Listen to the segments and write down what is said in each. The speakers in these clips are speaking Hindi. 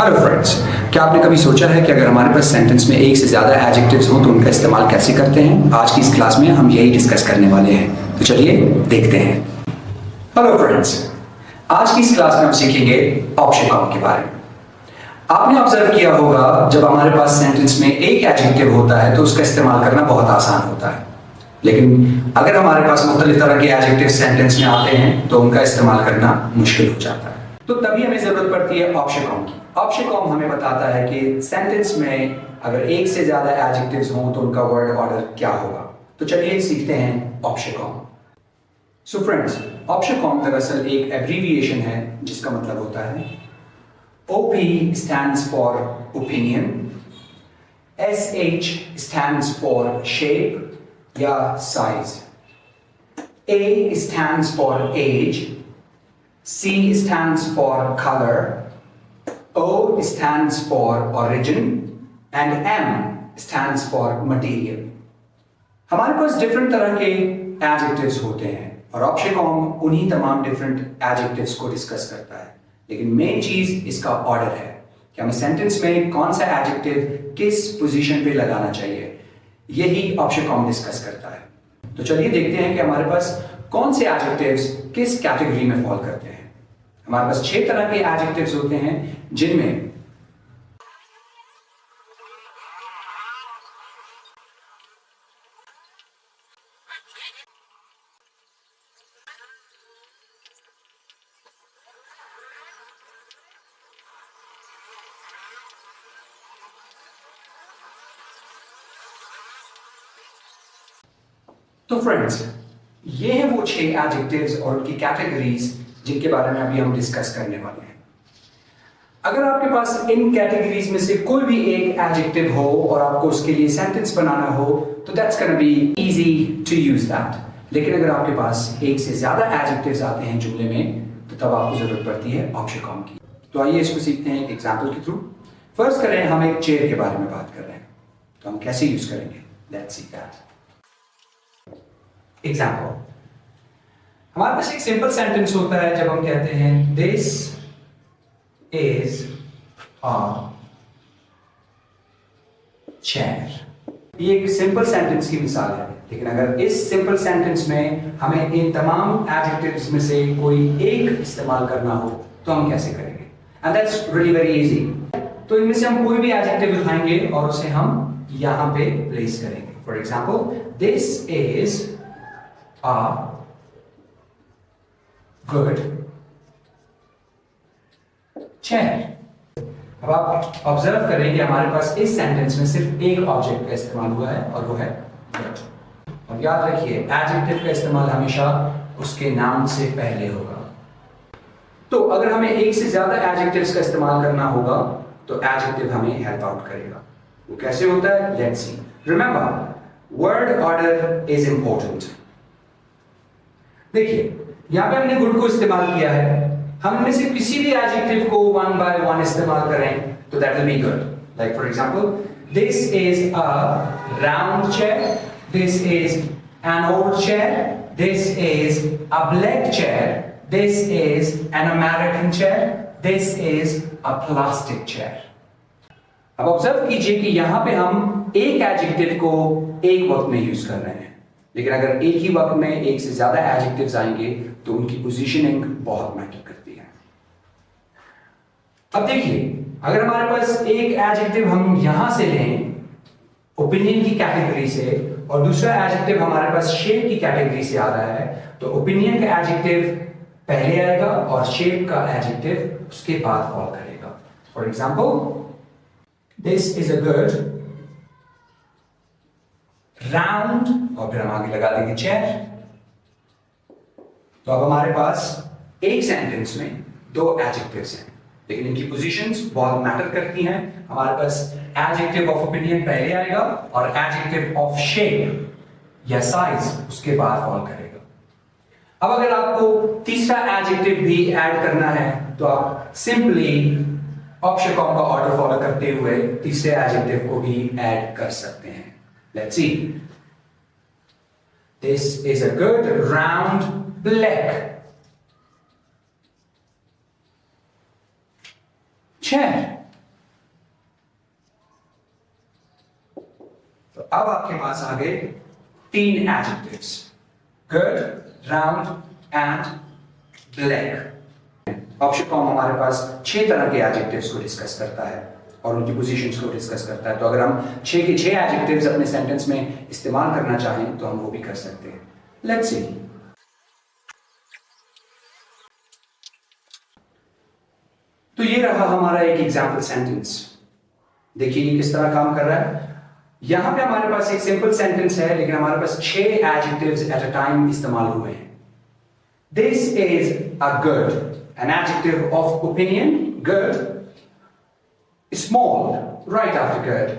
हेलो फ्रेंड्स, क्या आपने कभी सोचा है कि अगर हमारे पास सेंटेंस में एक से ज़्यादा एडजेक्टिव्स हों तो उनका इस्तेमाल कैसे करते हैं? आज की इस क्लास में हम यही डिस्कस करने वाले हैं, तो चलिए देखते हैं। हेलो फ्रेंड्स, आज की इस क्लास में हम सीखेंगे ऑप्शन कॉम के बारे में। आपने ऑब्जर्व किया होगा जब हमारे पास सेंटेंस में एक एडजेक्टिव होता है तो उसका इस्तेमाल करना बहुत आसान होता है, लेकिन अगर हमारे पास मुख्तलिफ तरह के एडजेक्टिव सेंटेंस में आते हैं तो उनका इस्तेमाल करना मुश्किल हो जाता है। तो तभी हमें जरूरत पड़ती है ऑप्शन कॉम की। ऑप्शन कॉम हमें बताता है कि सेंटेंस में अगर एक से ज्यादा एडजेक्टिव्स हों तो उनका वर्ड ऑर्डर क्या होगा। तो चलिए सीखते हैं option com. So friends, option com दरअसल एक एब्रीविएशन है जिसका मतलब होता है OP stands for opinion, SH stands for shape या size, A stands for age, C stands for color, O stands for origin and M stands for material। हमारे पास डिफरेंट तरह के एडजेक्टिव्स होते हैं और ऑप्शन कॉम उन्हीं तमाम डिफरेंट एडजेक्टिव्स को डिस्कस करता है, लेकिन मेन चीज इसका ऑर्डर है कि हमें सेंटेंस में कौन सा एडजेक्टिव किस पोजीशन पे लगाना चाहिए। यही ऑप्शन कॉम डिस्कस करता है। तो चलिए देखते हैं कि हमारे पास कौन से एडजेक्टिव्स किस कैटेगरी में फॉल करते हैं। हमारे पास 6 तरह के एडजेक्टिव्स होते हैं जिनमें तो फ्रेंड्स, ये हैं वो 6 एडजेक्टिव्स और उनकी कैटेगरीज जिनके बारे में अभी हम डिस्कस करने वाले हैं। अगर आपके पास इन कैटेगरीज में से कोई भी एक एडजेक्टिव हो और आपको उसके लिए सेंटेंस बनाना हो तो that's gonna be easy to use that. लेकिन अगर आपके पास एक से ज्यादा एडजेक्टिव्स आते हैं जुमले में तो तब आपको जरूरत पड़ती है ऑप्शन कॉम की। तो आइए इसको सीखते हैं एक एग्जाम्पल के थ्रू। फर्स्ट करें, हम एक चेयर के बारे में बात कर रहे हैं, तो हम कैसे यूज करेंगे, लेट्स सी दैट। एग्जाम्पल, हमारे पास एक सिंपल सेंटेंस होता है जब हम कहते हैं दिस इज अ चेयर। ये एक सिंपल सेंटेंस की मिसाल है, लेकिन अगर इस सिंपल सेंटेंस में हमें इन तमाम एडजेक्टिव्स में से कोई एक इस्तेमाल करना हो तो हम कैसे करेंगे? And that's really very easy. तो इनमें से हम कोई भी एडजेक्टिव उठाएंगे और उसे हम यहां पे प्लेस करेंगे। For example, this is a good chair। अब आप ऑब्जर्व करें कि हमारे पास इस सेंटेंस में सिर्फ एक ऑब्जेक्ट का इस्तेमाल हुआ है और वो है good। और याद रखिए, एडजेक्टिव का इस्तेमाल हमेशा उसके नाउन से पहले होगा। तो अगर हमें एक से ज्यादा एडजेक्टिव्स का इस्तेमाल करना होगा तो एडजेक्टिव हमें हेल्प आउट करेगा। वो कैसे होता है, let's see. Remember, word order is important. देखिए, यहां पे हमने गुड को इस्तेमाल किया है। हम इनमें से किसी भी एडजेक्टिव को वन बाय वन इस्तेमाल करें तो that will be good. Like for example, this is a round chair, this is an old chair, this is a black chair, this is an American chair, this is a plastic chair. अब ऑब्जर्व कीजिए कि यहां पे हम एक एडजेक्टिव को एक वक्त में यूज कर रहे हैं, लेकिन अगर एक ही वक्त में एक से ज्यादा एडजेक्टिव्स आएंगे तो उनकी पोजीशनिंग बहुत मैटर करती है। अब देखिए, अगर हमारे पास एक एडजेक्टिव हम यहां से लें ओपिनियन की कैटेगरी से और दूसरा एडजेक्टिव हमारे पास शेप की कैटेगरी से आ रहा है, तो ओपिनियन का एडजेक्टिव पहले आएगा और शेप का एडजेक्टिव उसके बाद फॉलो करेगा। For example, this is a good round, और फिर हम आगे लगा देंगे चेयर। तो अब हमारे पास एक सेंटेंस में 2 एडजेक्टिव्स हैं, लेकिन इनकी पोजीशंस बहुत मैटर करती हैं। हमारे पास एडजेक्टिव ऑफ ओपिनियन पहले आएगा और एडजेक्टिव ऑफ शेप या साइज उसके बाद फॉलो करेगा। अब अगर आपको तीसरा एडजेक्टिव भी ऐड करना है तो आप सिंपली ऑप्शन कॉम का ऑर्डर फॉलो करते हुए तीसरे एडजेक्टिव को भी ऐड कर सकते हैं। Let's see. This is a good round black chair। अब आपके पास आ गए 3 adjectives, good, round and black. Option com हमारे पास 6 तरह के एडजेक्टिव्स को डिस्कस करता है और उनकी पोजीशंस को डिस्कस करता है। तो अगर हम 6 के 6 एडजेक्टिव्स अपने सेंटेंस में इस्तेमाल करना चाहें तो हम वो भी कर सकते हैं। Let's see. तो ये रहा हमारा एक एग्जाम्पल सेंटेंस। देखिए ये किस तरह काम कर रहा है। यहां पे हमारे पास एक सिंपल सेंटेंस है, लेकिन हमारे पास 6 एडजेक्टिव्स एट अ टाइम इस्तेमाल हुए हैं। This is a good, N adjective of opinion, good. Small, right after good.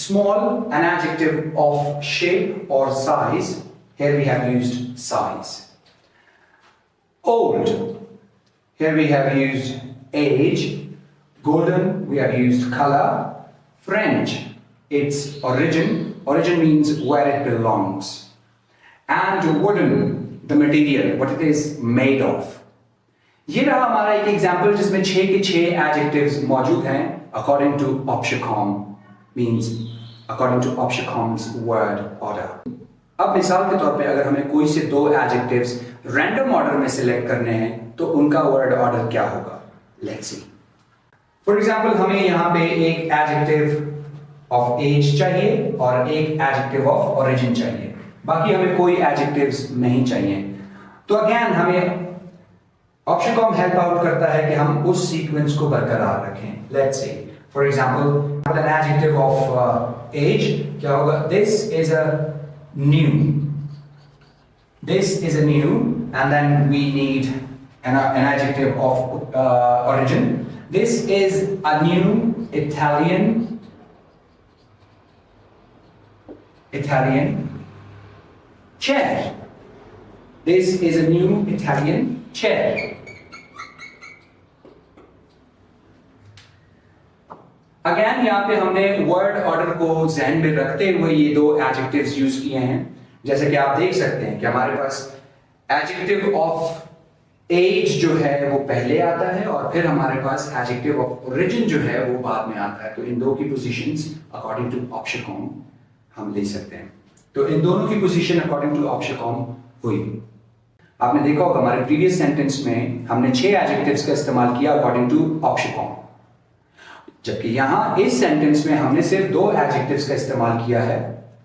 Small, an adjective of shape or size. Here we have used size. Old, here we have used age. Golden, we have used color. French, its origin. Origin means where it belongs. And wooden, the material, what it is made of. ये रहा हमारा एक एग्जाम्पल जिसमें 6 के 6 एडजेक्टिव्स मौजूद हैं according to Opshicom, means according to Opshicom's word order. अब मिसाल के तौर पे अगर हमें कोई से 2 एडजेक्टिव्स रैंडम ऑर्डर में सिलेक्ट करने हैं तो उनका वर्ड ऑर्डर क्या होगा? Let's see. फॉर एग्जांपल हमें यहाँ पे एक एडजेक्टिव ऑफ एज चाहिए और एक एडजेक्टिव ऑफ ओरिजिन चाहिए, बाकी हमें कोई एडजेक्टिव्स नहीं चाहिए। तो अगेन हमें ऑप्शनकॉम हेल्प आउट करता है कि हम उस सीक्वेंस को बरकरार रखें। Let's say for example an adjective of age क्या होगा? This is a new, this is a new, and then we need an adjective of origin. This is a new Italian chair. This is a new Italian chair. Again यहाँ पे हमने वर्ड ऑर्डर को ध्यान में रखते हुए ये 2 एडजेक्टिव्स यूज किए हैं। जैसे कि आप देख सकते हैं कि हमारे पास एडजेक्टिव ऑफ एज जो है वो पहले आता है और फिर हमारे पास एडजेक्टिव ऑफ ओरिजिन जो है वो बाद में आता है। तो इन 2 की पोजीशंस अकॉर्डिंग टू ऑप्शनकॉम हम ले सकते हैं। तो इन दोनों की पोजीशन अकॉर्डिंग टू ऑप्शनकॉम हुई। आपने देखा होगा हमारे प्रीवियस सेंटेंस में हमने 6 एडजेक्टिव्स का इस्तेमाल किया अकॉर्डिंग टू ऑप्शनकॉम, जबकि यहां इस सेंटेंस में हमने सिर्फ 2 एडजेक्टिव्स का इस्तेमाल किया है,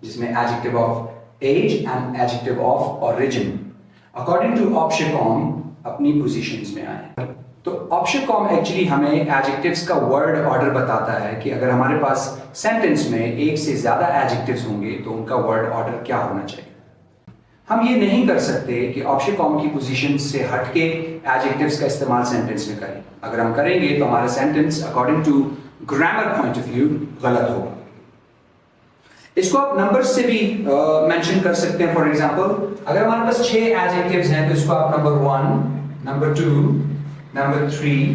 जिसमें adjective of age and adjective of origin according to ऑप्शनकॉम अपनी पोजीशंस में आए। तो ऑप्शनकॉम एक्चुअली हमें एडजेक्टिव्स का वर्ड ऑर्डर बताता है कि अगर हमारे पास सेंटेंस में एक से ज्यादा एडजेक्टिव्स होंगे तो उनका वर्ड ऑर्डर क्या होना चाहिए। हम ये नहीं कर सकते कि ऑप्शनकॉम की पोजीशन से हटके एडजेक्टिव्स का इस्तेमाल सेंटेंस में करें। अगर हम करेंगे तो हमारा sentence according to grammar point of view गलत होगा। इसको आप नंबर्स से भी मेंशन कर सकते हैं। फॉर एग्जांपल अगर हमारे पास 6 एडजेक्टिव्स हैं तो इसको आप number 1, number 2, number 3,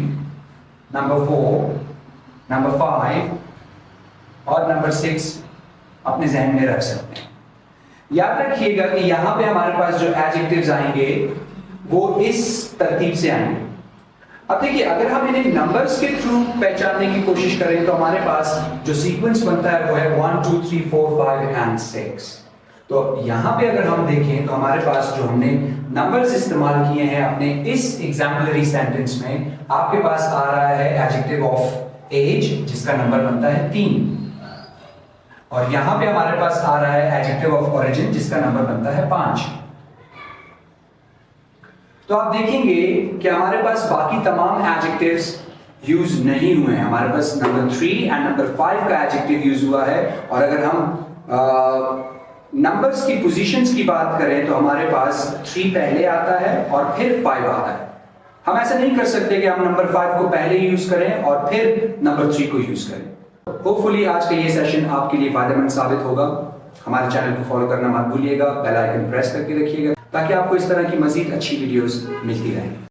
number 4, number 5 और नंबर 6 अपने जहन में रख सकते हैं। याद रखिएगा कि यहां पे हमारे पास जो एडजेक्टिव्स आएंगे वो इस तरतीब से आएंगे। अब देखिए अगर हम इन्हें नंबर्स के थ्रू पहचानने की कोशिश करें तो हमारे पास जो सीक्वेंस बनता है वो है 1 2 3 4 5 एंड 6। तो यहां पे अगर हम देखें तो हमारे पास जो हमने नंबर्स इस्तेमाल किए हैं अपने इस एग्जाम्पलरी सेंटेंस में, आपके पास आ रहा है एडजेक्टिव ऑफ एज जिसका नंबर बनता है 3, और यहां पे हमारे पास आ रहा है एडजेक्टिव ऑफ ओरिजिन जिसका नंबर बनता है 5। तो आप देखेंगे कि हमारे पास बाकी तमाम एडजेक्टिव्स यूज नहीं हुए हैं। हमारे पास नंबर 3 एंड नंबर 5 का एडजेक्टिव यूज हुआ है, और अगर हम नंबर्स की पोजीशंस की बात करें तो हमारे पास 3 पहले आता है और फिर 5 आता है। हम ऐसा नहीं कर सकते कि हम नंबर 5 को पहले यूज करें और फिर नंबर 3 को यूज करें। होपफुली आज का ये सेशन आपके लिए फायदेमंद साबित होगा। हमारे चैनल को फॉलो करना मत भूलिएगा, बेल आइकन प्रेस करके रखिएगा ताकि आपको इस तरह की मजीद अच्छी वीडियोस मिलती रहें।